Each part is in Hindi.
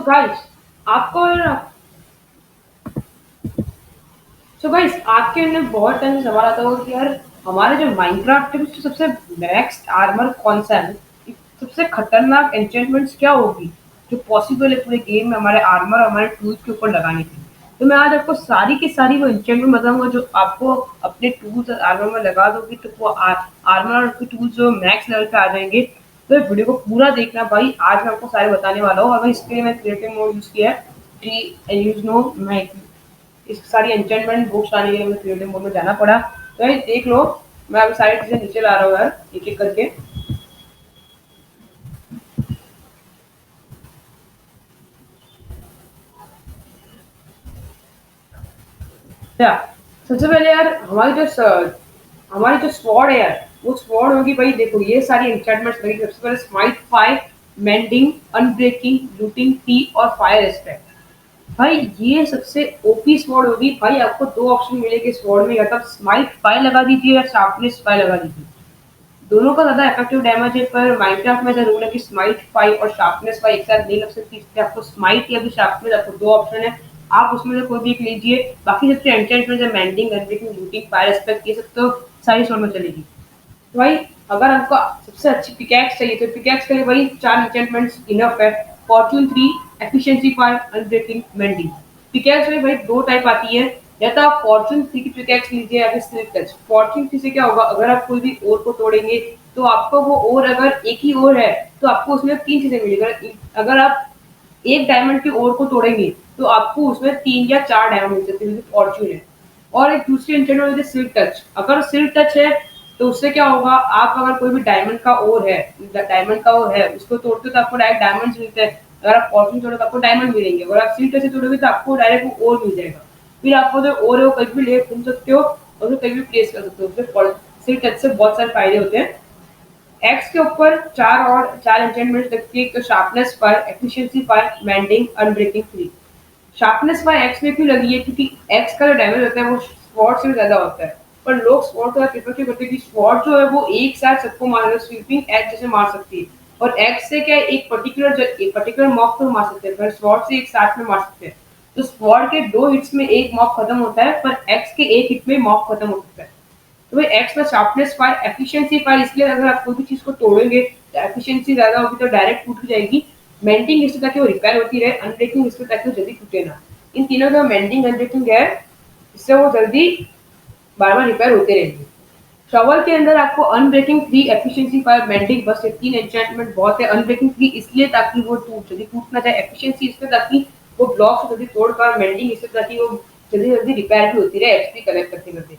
तो गाइस आपको सो गाइस आपके अंदर बहुत टाइम से सवाल आता होगा कि यार हमारे जो माइनक्राफ्ट है उसकी सबसे नेक्स्ट आर्मर कौन सा है, सबसे खतरनाक एन्चेंटमेंट्स क्या होगी जो पॉसिबल है पूरे गेम में हमारे आर्मर और हमारे टूल्स के ऊपर लगाने की। तो मैं आज आपको सारी की सारी वो एन्चेंटमेंट बताऊंगा जो आपको अपने टूल्स और आर्मर में लगा दोगे तो वो आर्मर और उसके टूल्स जो मैक्स लेवल पे आ जाएंगे। तो इस वीडियो को पूरा देखना भाई, आज मैं आपको सारे बताने वाला हूँ। और भाई इसके लिए मैं क्रिएटिव मोड यूज किया है कि यूज नो मैं इस सारी एन्चेंटमेंट बुक्स लाने के लिए मुझे क्रिएटिव मोड में जाना पड़ा। तो ये देख लो, मैं अभी सारी चीजें नीचे ला रहा हूँ यार एक एक करके। क्या सबसे पहले यार हमारी जो स्वॉर्ड है यार, वो स्वॉर्ड होगी भाई। देखो ये सारी एन्चेंटमेंट्स लगी। सबसे पहले smite five, mending, unbreaking, looting T और फायर एस्पेक्ट। भाई ये सबसे ओपी स्वॉर्ड होगी भाई। आपको दो ऑप्शन मिलेंगे स्वॉर्ड में, या तो स्माइट फाइव लगा दीजिए या शार्पनेस फाइव लगा दीजिए। दोनों का ज्यादा इफेक्टिव डैमेज है, पर माइनक्राफ्ट में ऐसा रूल है कि स्माइट फाइव और शार्पनेस फाइव एक साथ नहीं लग सकती, इसलिए आपको स्माइट या फिर शार्पनेस, आपको दो ऑप्शन है, आप उसमें से कोई भी एक लीजिए। बाकी सबसे एंचेंटमेंट है mending, unbreaking, looting, fire aspect, ये सब तो सारी स्वord में चलेगी। तो भाई अगर हमको सबसे अच्छी पिकैक्स चाहिए तो पिकैक्स के लिए भाई चार एन्चेंटमेंट्स इनफ है। Fortune 3, efficiency 5, unbreaking, mending. Pickaxe में भाई दो टाइप आती है, या तो आप फॉर्च्यून 3 की पिकैक्स लीजिए या फिर स्लिप टच। फॉर्च्यून 3 से क्या होगा, अगर आप कोई भी ओर को तोड़ेंगे तो आपको वो ओर, अगर एक ही ओर है तो आपको उसमें तीन चीजें मिलेगी। अगर आप एक डायमंड की ओर को तोड़ेंगे तो आपको उसमें तीन या चार डायमंड मिल सकते हैं, फॉर्च्यून है। और एक दूसरी इंटरनल होती है सिल्क टच। अगर सिल्क टच है तो उससे क्या होगा, आप अगर कोई भी डायमंड का ओर है उसको तोड़ते हो तो आपको डायरेक्ट डायमंड्स मिलते हैं। अगर आप फॉर्च्यून तोड़ोगे तो आपको डायमंड मिलेंगे। अगर आप सिल्क टच से तोड़ोगे तो आपको डायरेक्ट वो ओर मिल जाएगा। फिर आपको जो ओर है वो कहीं भी ले घूम सकते हो और उसको कहीं भी प्लेस कर सकते हो। उससे सिल्क टच से बहुत सारे फायदे होते हैं। एक्स के ऊपर चार एंचेंटमेंट्स लगती है, तो शार्पनेस पर, एफिशिएंसी पर, मेंडिंग, अनब्रेकिंग 3। शार्पनेस पर एक्स में क्यों लगी है, क्योंकि एक्स का जो डैमेज होता है वो स्वॉर्ड से भी ज्यादा होता है। पर लोग स्वॉर्ड को प्रेफर क्यों करते हैं कि स्वॉर्ड जो है वो एक साथ सबको मार, स्वीपिंग एज जैसे मार सकती है। और एक्स से क्या है, एक पर्टिकुलर मॉब को मार सकते हैं, पर स्वॉर्ड से एक साथ में मार सकते हैं। तो स्वॉर्ड के दो हिट्स में एक मॉब खत्म होता है, पर एक्स के एक हिट में मॉब खत्म हो सकता है। तो भाई एक्स में शार्पनेस फाइव, एफिशिएंसी फाइव, इसलिए अगर आप कोई भी चीज को तोड़ेंगे तो एफिशिएंसी ज्यादा होगी तो डायरेक्ट टूट जाएगी। मेंटिंग इसलिए ताकि वो रिपेयर होती रहे, अनब्रेकिंग इसलिए ताकि वो जल्दी टूटे ना। इन तीनों का मेंटिंग अनब्रेकिंग है, इससे वो जल्दी बार बार रिपेयर होते रहेंगे। शॉवर के अंदर आपको अनब्रेकिंग 3, एफिशिएंसी 5, मेंटिंग, बस ये तीन एन्चेंटमेंट बहुत है। अनब्रेकिंग 3 इसलिए ताकि वो जल्दी टूट ना जाए, एफिशिएंसी इसलिए ताकि वो ब्लॉक से जल्दी तोड़ पाए, मेंटिंग इसलिए ताकि वो जल्दी जल्दी रिपेयर भी होती रहे एचपी कलेक्ट करते करते।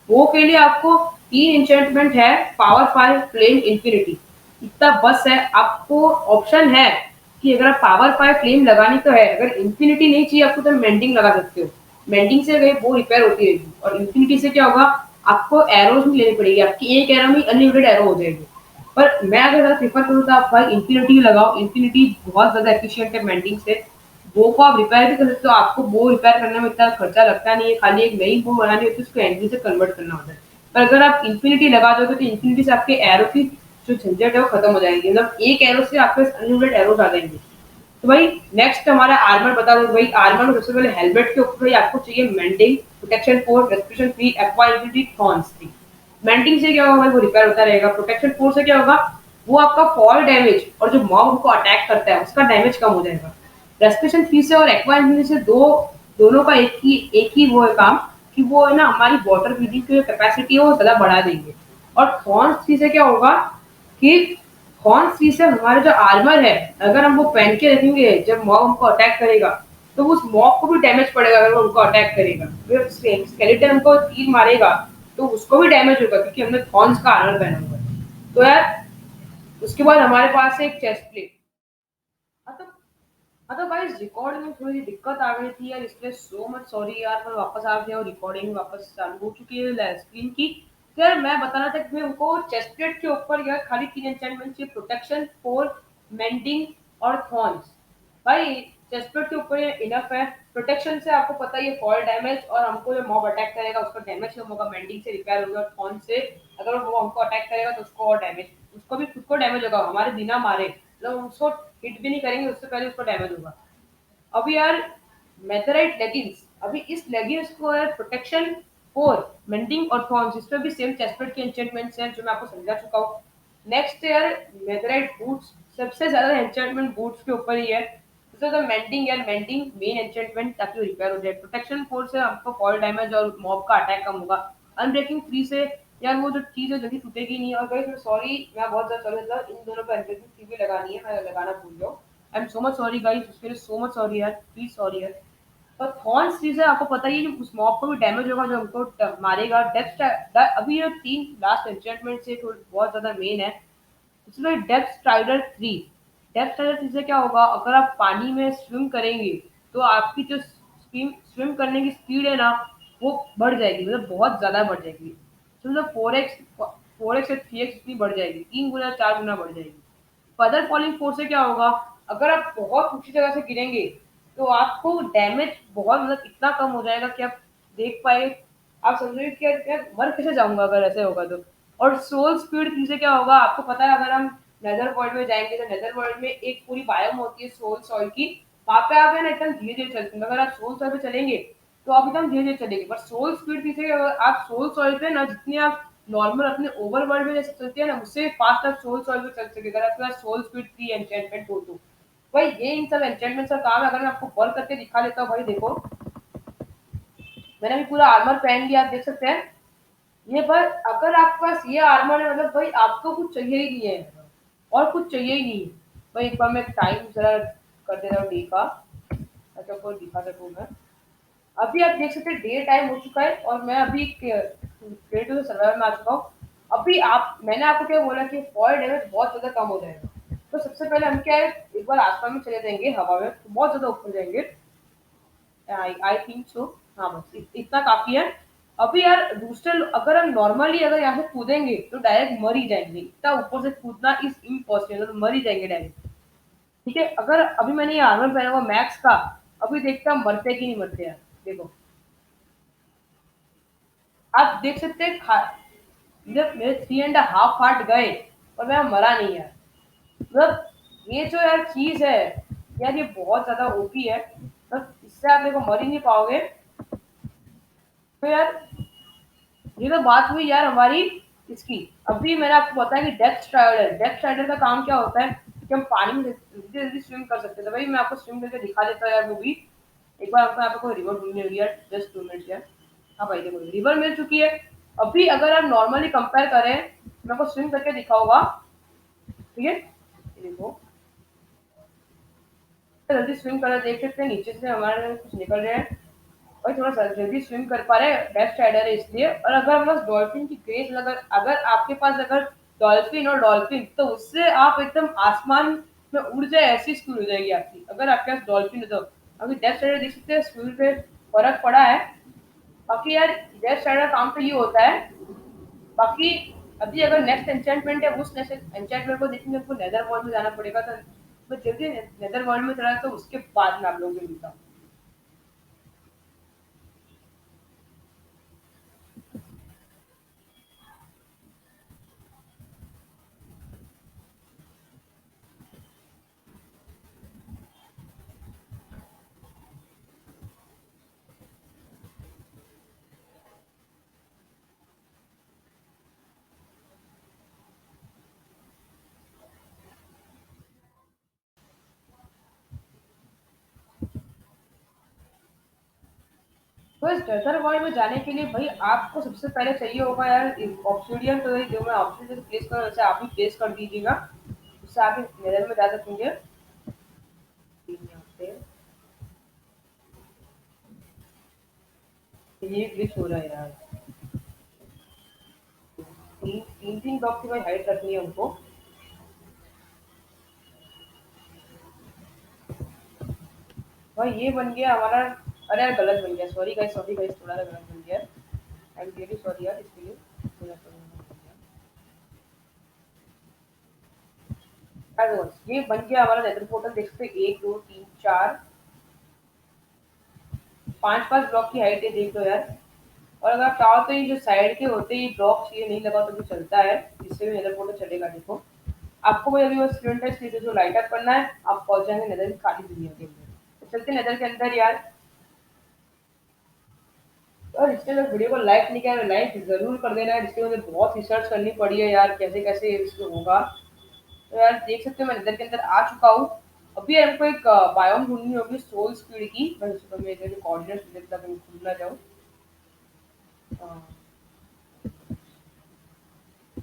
वो के लिए आपको तीन एन्चेंटमेंट है, पावर 5, फ्लेम, इंफिनिटी। इतना बस है। आपको ऑप्शन है कि अगर आप पावर 5 फ्लेम लगानी तो है, अगर इंफिनिटी नहीं चाहिए आपको तो मेंटिंग लगा सकते हो। मेंटिंग से गई वो रिपेयर होती रहेगी। और इंफिनिटी से क्या होगा, आपको एरोज नहीं लेनी पड़ेगी, आपकी एक एरो में अनलिमिटेड एरो हो जाएगी। पर मैं अगर ज़्यादा प्रेफर करूँ तो आप भाई इंफिनिटी लगाओ। इंफिनिटी बहुत ज़्यादा एफिशिएंट है मेंटिंग से। बो को आप रिपेयर भी कर सकते हो, आपको बो रिपेयर करने में इतना खर्चा लगता नहीं है, खाली एक नई बो बनानी होती है, उसको एनवी से कन्वर्ट करना होता है। पर अगर आप इंफिनिटी लगा दोगे तो इंफिनिटी से आपके एरो की जो झंझट है वो खत्म हो जाएगी। मतलब एक एरो से आपके अनलिमिटेड एरोज आ जाएंगे। तो भाई नेक्स्ट हमारा आर्मर बता दो भाई। आर्मर में सबसे पहले हेलमेट के ऊपर भाई आपको चाहिए mending, protection 4, respiration 3, aqua immunity, thorns 3। Mending से क्या होगा भाई, वो रिपेयर होता रहेगा। प्रोटेक्शन 4 से क्या होगा, वो आपका फॉल डैमेज और जो मॉब को अटैक करता है उसका डैमेज कम हो जाएगा। रेस्पिरेशन 3 से और एक्वा इम्यूनिटी से दोनों का एक ही वो है काम, कि वो है ना हमारी वाटर ब्रीदिंग की जो कैपेसिटी है वो ज्यादा बढ़ा देंगे। और थॉर्न्स 3 से क्या होगा कि कौन सी से हमारा जो आर्मर है, अगर हम वो पहन के रखेंगे जब मॉब हमको अटैक करेगा तो उस मॉब को भी डैमेज पड़ेगा। अगर वो हमको अटैक करेगा, फिर स्केलेटन हमको तीर मारेगा तो उसको भी डैमेज होगा, क्योंकि हमने थॉर्न्स का आर्मर पहना हुआ है। तो यार उसके बाद हमारे पास है एक चेस्ट प्लेट। हाँ तो हाँ तो भाई रिकॉर्ड में थोड़ी दिक्कत आ गई थी यार, इसलिए सो मच सॉरी यार। पर वापस आ गया और रिकॉर्डिंग वापस चालू हो चुकी है स्क्रीन की। तो यार मैं बताना था कि मैं उनको चेस्ट प्लेट के ऊपर यार खाली तीन एन्चेंटमेंट चाहिए, प्रोटेक्शन, फोर, मेंटिंग और थॉर्न्स। भाई चेस्ट प्लेट के ऊपर ये इनफ है। प्रोटेक्शन से आपको पता ही है फॉल डैमेज, और हमको जो मॉब अटैक करेगा उसका डैमेज कम होगा, मेंटिंग से रिपेयर होगा, और थॉर्न से अगर वो हमको अटैक करेगा तो उसको और डैमेज, उसको भी खुद को डैमेज होगा हमारे बिना मारे। मतलब उसको हिट भी नहीं करेंगे उससे पहले उसको डैमेज होगा। अभी यार मेथराइट लेगिंग्स, अभी इस लेगिंग्स को यार प्रोटेक्शन फॉर मेंटिंग और थॉर्न्स, इस पे भी सेम चेस्टप्लेट के एन्चेंटमेंट्स हैं जो मैं आपको समझा चुका हूँ। नेक्स्ट यार मेथराइट बूट्स, सबसे ज्यादा एन्चेंटमेंट बूट्स के ऊपर ही है। तो मेंटिंग यार, मेंटिंग मेन एन्चेंटमेंट ताकि वो रिपेयर हो जाए। प्रोटेक्शन फोर से आपको फॉल डैमेज और मॉब का अटैक कम होगा। अनब्रेकिंग थ्री से यार वो जो चीज है जल्दी टूटेगी नहीं। और गाइस मैं सॉरी, मैं बहुत ज्यादा सॉरी, मतलब इन दोनों पे अनब्रेकिंग थ्री भी लगानी है, मैं लगाना भूल गया हूँ। I am so much sorry guys, उसके लिए सो मच सॉरी यार, प्लीज सॉरी यार। और थॉर्न्स चीज है, आपको पता ही है कि उस मॉब को भी डैमेज होगा जो हमको मारेगा। डेप्थ, अभी ये तीन लास्ट एन्चेंटमेंट से बहुत ज्यादा मेन है। इसमें depth strider three, depth strider three से क्या होगा, अगर आप पानी में स्विम करेंगे तो आपकी जो स्विम स्विम करने की स्पीड है ना, वो बढ़ जाएगी, मतलब बहुत ज्यादा बढ़ जाएगी। समझो 4x से 3x इतनी बढ़ जाएगी, 3 गुना 4 गुना बढ़ जाएगी। फर्दर फॉलिंग फोर्स से क्या होगा, अगर आप बहुत ऊंची जगह से गिरेंगे तो आपको डैमेज बहुत, मतलब इतना कम हो जाएगा कि आप देख पाए, आप समझोगे कि यार यार मर कैसे जाऊंगा अगर ऐसे होगा तो। और सोल स्पीड से क्या होगा, आपको पता है, अगर हम नेदर वर्ल्ड में जाएंगे तो नेदर वर्ल्ड में एक पूरी बायोम होती है सोल सॉइल की। वहां पे आप है ना एकदम धीरे धीरे चलते हैं, अगर आप सोल सॉइल पे चलेंगे तो आप एकदम धीरे धीरे चलेंगे। पर सोल स्पीड पीछे अगर आप सोल सॉइल पे ना, जितनी आप नॉर्मल अपने ओवर वर्ल्ड में जैसे चलते हैं ना, उससे फास्ट आप सोल सॉइल पे चल सके अगर आपके पास सोल स्पीड 3 एन्चेंटमेंट हो तो। भाई ये इन सब एन्चेंटमेंट का काम है। अगर मैं आपको वर्क करके दिखा देता हूँ, भाई देखो, मैंने अभी पूरा आर्मर पहन लिया, आप देख सकते हैं। ये पर अगर आपके पास ये आर्मर है, मतलब भाई आपको कुछ चाहिए ही नहीं है, और कुछ चाहिए ही नहीं है। भाई एक बार मैं टाइम जरा कर दे रहा हूँ डे का, अच्छा कोई दिखा सकूँ मैं। अभी आप देख सकते हैं डे टाइम हो चुका है और मैं अभी क्रिएट टू सर्वाइवल में आ चुका हूँ। अभी आप, मैंने आपको क्या बोला कि फॉल डैमेज बहुत ज्यादा कम हो जाएगा। तो सबसे पहले हम क्या है, एक बार आसमान में चले जाएंगे, हवा में तो बहुत ज्यादा ऊपर जाएंगे। आई थिंक सो, हाँ बस इतना काफी है। अभी यार दूसरे अगर हम नॉर्मली अगर यहाँ से कूदेंगे तो डायरेक्ट मर ही जाएंगे, इतना ऊपर से कूदना इज इम्पॉसिबल, तो मर ही जाएंगे डायरेक्ट। ठीक है, अगर अभी मैंने ये आर्मर पहना हुआ मैक्स का, अभी देखते हैं हम मरते कि नहीं मरते यार। देखो, आप देख सकते हैं जब मेरे 3.5 हार्ट गए और मैं मरा नहीं यार। मतलब ये जो यार चीज है यार, ये बहुत ज्यादा ओपी है। बस इससे आप मेरे को मर ही नहीं पाओगे। तो यार ये तो बात हुई यार हमारी इसकी। अभी मैंने आपको बताया कि डेप्थ स्ट्राइडर, डेप्थ स्ट्राइडर का काम क्या होता है कि हम पानी में जल्दी जल्दी स्विम कर सकते हैं। तो भाई मैं आपको स्विम करके दिखा देता हूँ यार, वो भी एक बार आपको यहाँ पे कोई रिवर ढूंढनी होगी यार, जस्ट 2 मिनट यार। हाँ भाई देखो रिवर मिल चुकी है। अभी अगर आप नॉर्मली कंपेयर करें, मैं आपको स्विम करके दिखाऊंगा, ठीक है। ये देखो जल्दी स्विम कर देख सकते हैं, नीचे से हमारे कुछ निकल रहे हैं और थोड़ा सा जल्दी स्विम कर पा रहे हैं, लेफ्ट साइडर है इसलिए। और अगर हमारे पास डॉल्फिन की ग्रेस, अगर अगर आपके पास अगर डॉल्फिन और डॉल्फिन, तो उससे आप एकदम आसमान में उड़ जाए ऐसी स्पीड हो जाएगी आपकी, अगर आपके पास डॉल्फिन है तो। अभी लेफ्ट साइडर देख सकते हैं स्पीड पे फर्क पड़ा है। बाकी यार लेफ्ट साइडर काम तो ये होता है। बाकी अभी अगर नेक्स्ट एन्चेंटमेंट है, उस नेक्स्ट एन्चेंटमेंट को देखने आपको नेदर वर्ल्ड में जाना पड़ेगा। तो मैं जल्दी नेदर वर्ल्ड में चला तो उसके बाद मैं आप लोगों को मिलता हूँ। तो इस डेजर्ट वर्ल्ड में जाने के लिए भाई आपको सबसे पहले चाहिए होगा यार ऑब्सीडियन। तो ये जो मैं ऑब्सीडियन प्लेस कर वैसे आप भी प्लेस कर दीजिएगा, उससे आप नेदर में जा सकेंगे। यहाँ पे ये ग्लिच हो रहा है यार। तीन तीन तीन ब्लॉक की भाई हाइट रखनी है हमको। भाई ये बन गया हमारा, अरे यार गलत बन गया, सॉरी गाइस थोड़ा सा गलत बन गया। आई एम रियली सॉरी यार इसके लिए, ये बन गया हमारा नेदर पोर्टल। देख सकते हैं 1 2 3 4 5 5 ब्लॉक की हाइट है, देख लो यार। और अगर आप चाहो तो ये जो साइड के होते हैं ब्लॉक्स, ये नहीं लगा तो भी चलता है, इससे भी नेदर पोर्टल चलेगा। देखो आपको भाई अभी बस स्टूडेंट है, इसलिए जो लाइट अप करना है, आप पहुंच जाएंगे नेदर की खाली दुनिया के अंदर। चलते नेदर के अंदर यार। और इसने जब वीडियो को लाइक नहीं किया, लाइक जरूर कर देना है। इसके मुझे बहुत रिसर्च करनी पड़ी है यार, कैसे कैसे इसमें होगा। तो यार देख सकते हो मैं नेदर के अंदर आ चुका हूँ। अभी हमको एक बायोम ढूंढनी होगी सोल स्पीड की। बस तो मैं इधर कोऑर्डिनेट्स देखता कहीं भूल ना जाऊँ।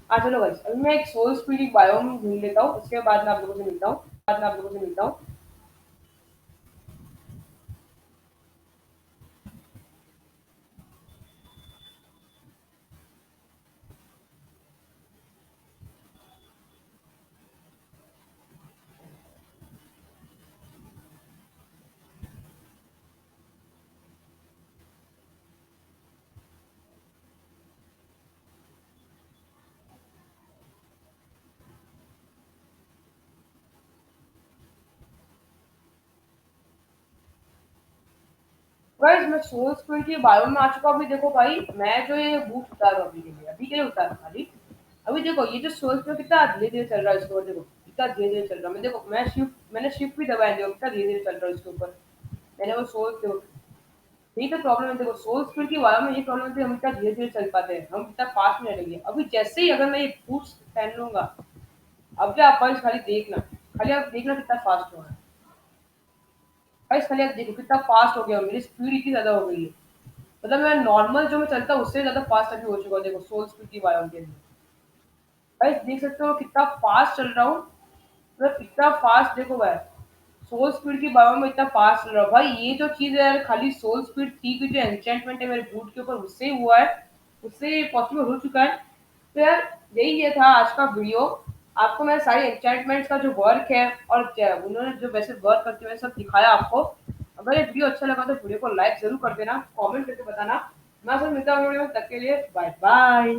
हाँ चलो गाइस, अभी मैं एक सोल स्पीड की बायोम ढूंढ लेता हूँ, उसके बाद मैं आप लोगों से मिलता हूँ। बाद में आप लोगों से मिलता हूँ। गाइस मैं सोल स्पीड की बायो में आ चुका हूँ। अभी देखो भाई, मैं जो ये बूट उतार रहा हूँ अभी के लिए उतार रहा हूँ खाली। अभी देखो ये जो सोल स्पीड कितना धीरे धीरे चल रहा है इसके ऊपर, देखो कितना धीरे धीरे चल रहा है। मैं देखो मैंने शिफ्ट भी दबाया, देखो कितना धीरे धीरे चल रहा है इसके ऊपर। मैंने वो सोल देखो, यही तो प्रॉब्लम है। देखो सोल स्पीड की बायो में ये प्रॉब्लम है, हम इतना धीरे धीरे चल पाते हैं, हम इतना फास्ट नहीं लगेंगे। अभी जैसे ही अगर मैं ये बूट्स पहन लूंगा, अब क्या आप भाई खाली देखना, खाली आप देखना कितना फास्ट हो रहा है। भाई खाली आप देखो कितना फास्ट हो गया, मेरी स्पीड इतनी ज्यादा हो गई है। मतलब मैं नॉर्मल जो मैं चलता हूँ उससे ज्यादा फास्ट अभी हो चुका हूँ। देखो सोल स्पीड की बायोम के अंदर भाई देख सकते हो कितना फास्ट चल रहा हूँ। मतलब कितना फास्ट देखो भाई, सोल स्पीड की बायोम में इतना फास्ट चल रहा हूँ। भाई ये जो चीज है यार, खाली सोल स्पीड थी कि जो एन्चेंटमेंट है मेरे बूट के ऊपर उससे ही हुआ है, उससे पॉसिबल हो चुका है। तो यार यही ये था आज का वीडियो। आपको मैं सारी एन्चेंटमेंट्स का जो वर्क है और उन्होंने जो वैसे वर्क करते हुए सब दिखाया आपको। अगर ये वीडियो अच्छा लगा तो वीडियो को लाइक जरूर कर देना, कमेंट करके बताना। मैं आपसे मिलता हूँ वीडियो में, तब के लिए बाय बाय।